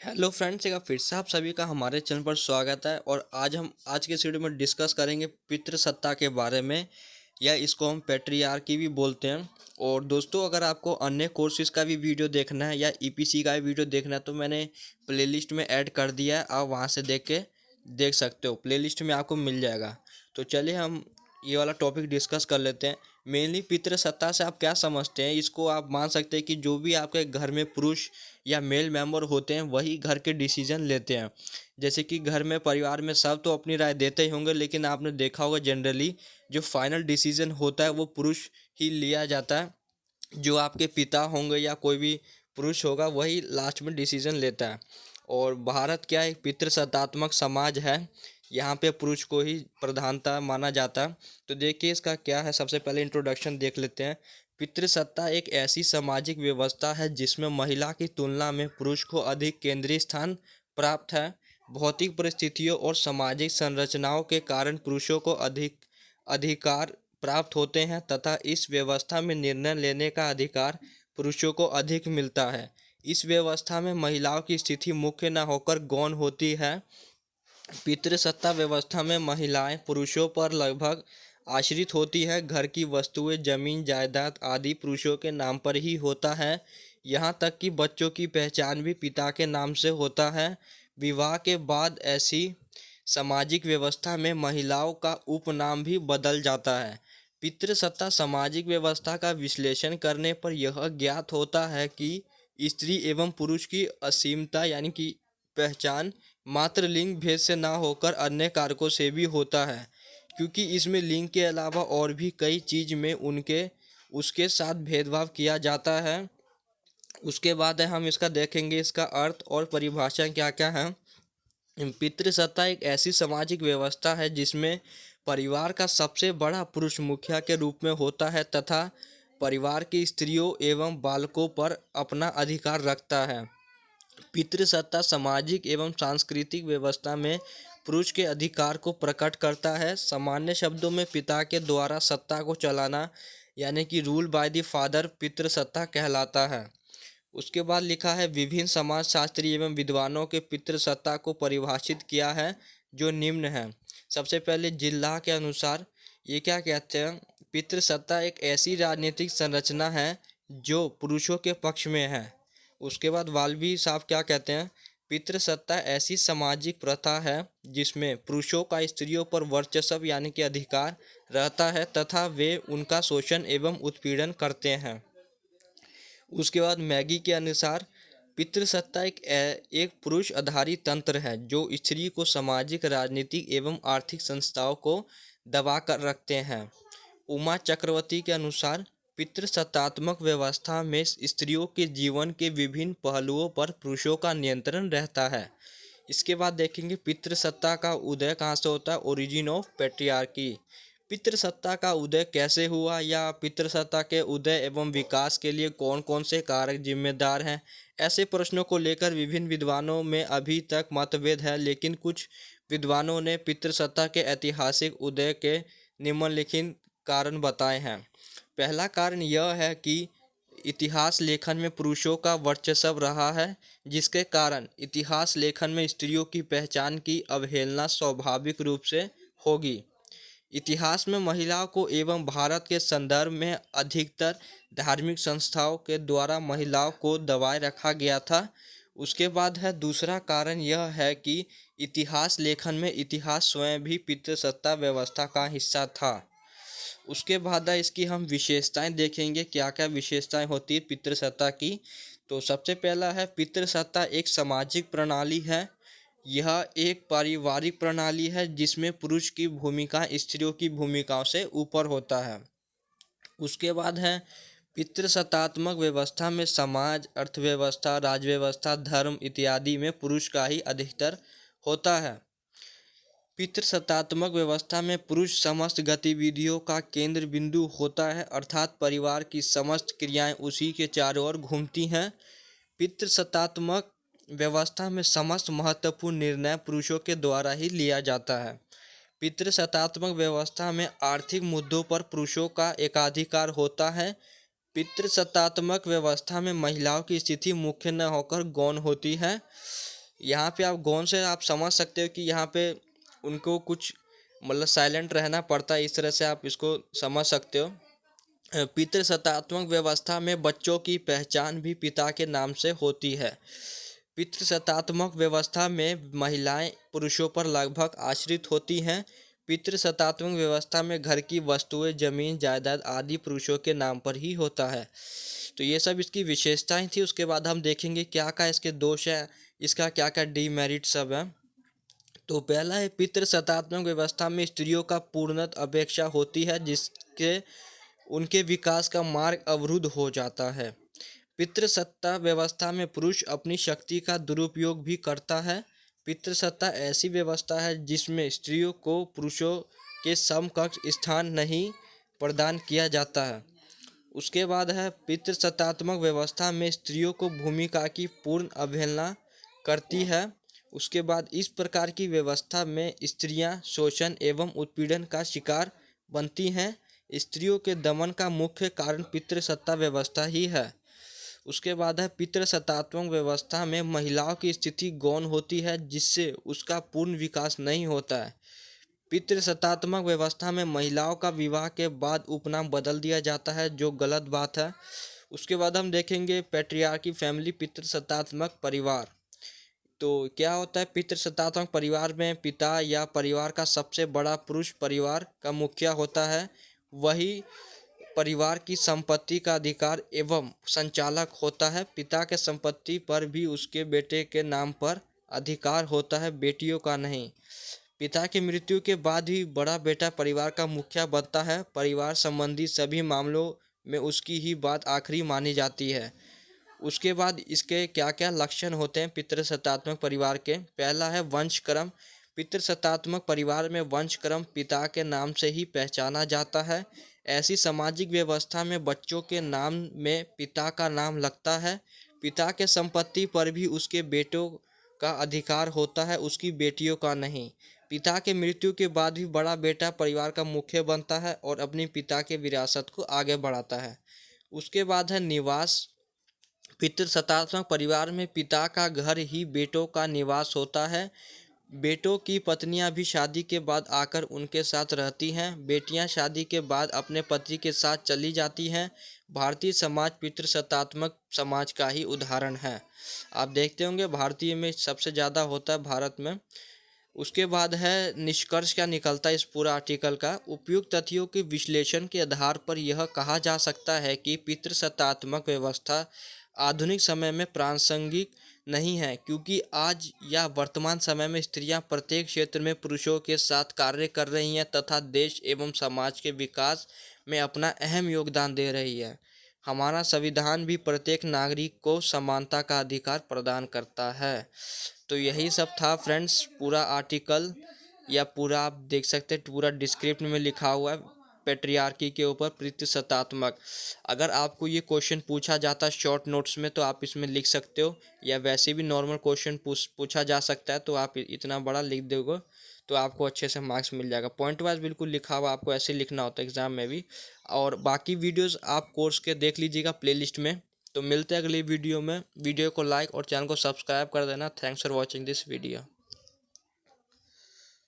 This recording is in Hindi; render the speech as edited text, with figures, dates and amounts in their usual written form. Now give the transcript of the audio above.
हेलो फ्रेंड्स, एक बार फिर से आप सभी का हमारे चैनल पर स्वागत है। और आज के इस वीडियो में डिस्कस करेंगे पितृसत्ता के बारे में, या इसको हम पैट्रियार्की भी बोलते हैं। और दोस्तों, अगर आपको अन्य कोर्सेज का भी वीडियो देखना है या ईपीसी का भी वीडियो देखना है तो मैंने प्लेलिस्ट में ऐड कर दिया है, आप वहाँ से देख सकते हो। प्लेलिस्ट में आपको मिल जाएगा। तो चलिए हम ये वाला टॉपिक डिस्कस कर लेते हैं। मेनली पितृसत्ता से आप क्या समझते हैं? इसको आप मान सकते हैं कि जो भी आपके घर में पुरुष या मेल मेंबर होते हैं वही घर के डिसीजन लेते हैं। जैसे कि घर में परिवार में सब तो अपनी राय देते ही होंगे, लेकिन आपने देखा होगा जनरली जो फाइनल डिसीजन होता है वो पुरुष ही लिया जाता है। जो आपके पिता होंगे या कोई भी पुरुष होगा वही लास्ट में डिसीजन लेता है। और भारत क्या एक पितृसत्तात्मक समाज है, यहाँ पे पुरुष को ही प्रधानता माना जाता है। तो देखिए इसका क्या है, सबसे पहले इंट्रोडक्शन देख लेते हैं। पितृसत्ता एक ऐसी सामाजिक व्यवस्था है जिसमें महिला की तुलना में पुरुष को अधिक केंद्रीय स्थान प्राप्त है। भौतिक परिस्थितियों और सामाजिक संरचनाओं के कारण पुरुषों को अधिक अधिकार प्राप्त होते हैं तथा इस व्यवस्था में निर्णय लेने का अधिकार पुरुषों को अधिक मिलता है। इस व्यवस्था में महिलाओं की स्थिति मुख्य न होकर गौण होती है। पितृसत्ता व्यवस्था में महिलाएं पुरुषों पर लगभग आश्रित होती है। घर की वस्तुएं, जमीन जायदाद आदि पुरुषों के नाम पर ही होता है। यहाँ तक कि बच्चों की पहचान भी पिता के नाम से होता है। विवाह के बाद ऐसी सामाजिक व्यवस्था में महिलाओं का उपनाम भी बदल जाता है। पितृसत्ता सामाजिक व्यवस्था का विश्लेषण करने पर यह ज्ञात होता है कि स्त्री एवं पुरुष की असीमता यानी कि पहचान मात्र लिंग भेद से ना होकर अन्य कारकों से भी होता है, क्योंकि इसमें लिंग के अलावा और भी कई चीज में उनके उसके साथ भेदभाव किया जाता है। उसके बाद है हम इसका देखेंगे इसका अर्थ और परिभाषा क्या क्या है। पितृसत्ता एक ऐसी सामाजिक व्यवस्था है जिसमें परिवार का सबसे बड़ा पुरुष मुखिया के रूप में होता है तथा परिवार की स्त्रियों एवं बालकों पर अपना अधिकार रखता है। पितृसत्ता सामाजिक एवं सांस्कृतिक व्यवस्था में पुरुष के अधिकार को प्रकट करता है। सामान्य शब्दों में पिता के द्वारा सत्ता को चलाना यानी कि रूल बाय द फादर पितृसत्ता कहलाता है। उसके बाद लिखा है विभिन्न समाजशास्त्री एवं विद्वानों के पितृसत्ता को परिभाषित किया है, जो निम्न है। सबसे पहले जिल्लाह के अनुसार ये क्या कहते हैं, पितृसत्ता एक ऐसी राजनीतिक संरचना है जो पुरुषों के पक्ष में है। उसके बाद वाल्वी साहब क्या कहते हैं, पितृसत्ता ऐसी सामाजिक प्रथा है जिसमें पुरुषों का स्त्रियों पर वर्चस्व यानी कि अधिकार रहता है तथा वे उनका शोषण एवं उत्पीड़न करते हैं। उसके बाद मैगी के अनुसार पितृसत्ता एक पुरुष आधारित तंत्र है जो स्त्री को सामाजिक, राजनीतिक एवं आर्थिक संस्थाओं को दबा कर रखते हैं। उमा चक्रवर्ती के अनुसार पितृसत्तात्मक व्यवस्था में स्त्रियों के जीवन के विभिन्न पहलुओं पर पुरुषों का नियंत्रण रहता है। इसके बाद देखेंगे पितृसत्ता का उदय कहाँ से होता है, ओरिजिन ऑफ पैट्रियार्की। पितृसत्ता का उदय कैसे हुआ या पितृसत्ता के उदय एवं विकास के लिए कौन कौन से कारक जिम्मेदार हैं, ऐसे प्रश्नों को लेकर विभिन्न विद्वानों में अभी तक मतभेद है। लेकिन कुछ विद्वानों ने पितृसत्ता के ऐतिहासिक उदय के निम्नलिखित कारण बताए हैं। पहला कारण यह है कि इतिहास लेखन में पुरुषों का वर्चस्व रहा है, जिसके कारण इतिहास लेखन में स्त्रियों की पहचान की अवहेलना स्वाभाविक रूप से होगी। इतिहास में महिलाओं को एवं भारत के संदर्भ में अधिकतर धार्मिक संस्थाओं के द्वारा महिलाओं को दबाए रखा गया था। उसके बाद है दूसरा कारण यह है कि इतिहास लेखन में इतिहास स्वयं भी पितृसत्ता व्यवस्था का हिस्सा था। उसके बाद है इसकी हम विशेषताएं देखेंगे, क्या क्या विशेषताएं होती है पितृसत्ता की। तो सबसे पहला है पितृसत्ता एक सामाजिक प्रणाली है। यह एक पारिवारिक प्रणाली है जिसमें पुरुष की भूमिका स्त्रियों की भूमिकाओं से ऊपर होता है। उसके बाद है पितृसत्तात्मक व्यवस्था में समाज, अर्थव्यवस्था, राज्य धर्म इत्यादि में पुरुष का ही अधिकतर होता है। पितृसत्तात्मक व्यवस्था में पुरुष समस्त गतिविधियों का केंद्र बिंदु होता है, अर्थात परिवार की समस्त क्रियाएं उसी के चारों ओर घूमती हैं। पितृसत्तात्मक व्यवस्था में समस्त महत्वपूर्ण निर्णय पुरुषों के द्वारा ही लिया जाता है। पितृसत्तात्मक व्यवस्था में आर्थिक मुद्दों पर पुरुषों का एकाधिकार होता है। पितृसत्तात्मक व्यवस्था में महिलाओं की स्थिति मुख्य न होकर गौण होती है। यहाँ पे आप गौन से आप समझ सकते हो कि यहाँ पे उनको कुछ मतलब साइलेंट रहना पड़ता है, इस तरह से आप इसको समझ सकते हो। पितृसत्तात्मक व्यवस्था में बच्चों की पहचान भी पिता के नाम से होती है। पितृसत्तात्मक व्यवस्था में महिलाएं पुरुषों पर लगभग आश्रित होती हैं। पितृसत्तात्मक व्यवस्था में घर की वस्तुएं, जमीन जायदाद आदि पुरुषों के नाम पर ही होता है। तो ये सब इसकी विशेषताएं थी। उसके बाद हम देखेंगे क्या क्या इसके दोष है, इसका क्या क्या डीमेरिट सब है। तो पहला है, पितृसत्तात्मक व्यवस्था में स्त्रियों का पूर्णतः अपेक्षा होती है, जिसके उनके विकास का मार्ग अवरुद्ध हो जाता है। पितृसत्ता व्यवस्था में पुरुष अपनी शक्ति का दुरुपयोग भी करता है। पितृसत्ता ऐसी व्यवस्था है जिसमें स्त्रियों को पुरुषों के समकक्ष स्थान नहीं प्रदान किया जाता है। उसके बाद है, पितृसत्तात्मक व्यवस्था में स्त्रियों को भूमिका की पूर्ण अवहेलना करती है। उसके बाद इस प्रकार की व्यवस्था में स्त्रियां शोषण एवं उत्पीड़न का शिकार बनती हैं। स्त्रियों के दमन का मुख्य कारण पितृसत्ता व्यवस्था ही है। उसके बाद है, पितृसत्तात्मक व्यवस्था में महिलाओं की स्थिति गौण होती है, जिससे उसका पूर्ण विकास नहीं होता है। पितृसत्तात्मक व्यवस्था में महिलाओं का विवाह के बाद उपनाम बदल दिया जाता है, जो गलत बात है। उसके बाद हम देखेंगे पैट्रियार्की फैमिली, पितृसत्तात्मक परिवार। तो क्या होता है, पितृसत्तात्मक परिवार में पिता या परिवार का सबसे बड़ा पुरुष परिवार का मुखिया होता है। वही परिवार की संपत्ति का अधिकार एवं संचालक होता है। पिता के संपत्ति पर भी उसके बेटे के नाम पर अधिकार होता है, बेटियों का नहीं। पिता की मृत्यु के बाद ही बड़ा बेटा परिवार का मुखिया बनता है। परिवार संबंधी सभी मामलों में उसकी ही बात आखिरी मानी जाती है। उसके बाद इसके क्या क्या लक्षण होते हैं पितृसत्तात्मक परिवार के। पहला है वंशक्रम। पितृसत्तात्मक परिवार में वंशक्रम पिता के नाम से ही पहचाना जाता है। ऐसी सामाजिक व्यवस्था में बच्चों के नाम में पिता का नाम लगता है। पिता के संपत्ति पर भी उसके बेटों का अधिकार होता है, उसकी बेटियों का नहीं। पिता के मृत्यु के बाद भी बड़ा बेटा परिवार का मुखिया बनता है और अपनी पिता के विरासत को आगे बढ़ाता है। उसके बाद है निवास। पितृसत्तात्मक परिवार में पिता का घर ही बेटों का निवास होता है। बेटों की पत्नियां भी शादी के बाद आकर उनके साथ रहती हैं। बेटियां शादी के बाद अपने पति के साथ चली जाती हैं। भारतीय समाज पितृसत्तात्मक समाज का ही उदाहरण है। आप देखते होंगे भारतीय में सबसे ज़्यादा होता है भारत में। उसके बाद है निष्कर्ष क्या निकलता है इस पूरा आर्टिकल का। उपयुक्त तथ्यों के विश्लेषण के आधार पर यह कहा जा सकता है कि पितृसत्तात्मक व्यवस्था आधुनिक समय में प्रासंगिक नहीं है, क्योंकि आज या वर्तमान समय में स्त्रियां प्रत्येक क्षेत्र में पुरुषों के साथ कार्य कर रही हैं तथा देश एवं समाज के विकास में अपना अहम योगदान दे रही है। हमारा संविधान भी प्रत्येक नागरिक को समानता का अधिकार प्रदान करता है। तो यही सब था फ्रेंड्स, पूरा आर्टिकल या पूरा आप देख सकते हैं, पूरा डिस्क्रिप्ट में लिखा हुआ है पेट्रियार्की के ऊपर पितृसत्तात्मक। अगर आपको ये क्वेश्चन पूछा जाता है शॉर्ट नोट्स में तो आप इसमें लिख सकते हो, या वैसे भी नॉर्मल क्वेश्चन पूछा जा सकता है तो आप इतना बड़ा लिख दोगे तो आपको अच्छे से मार्क्स मिल जाएगा। पॉइंट वाइज बिल्कुल लिखा हुआ, आपको ऐसे लिखना होता है एग्जाम में भी। और बाकी वीडियोस आप कोर्स के देख लीजिएगा प्लेलिस्ट में। तो मिलते हैं अगली वीडियो में। वीडियो को लाइक और चैनल को सब्सक्राइब कर देना। Thanks for watching this video.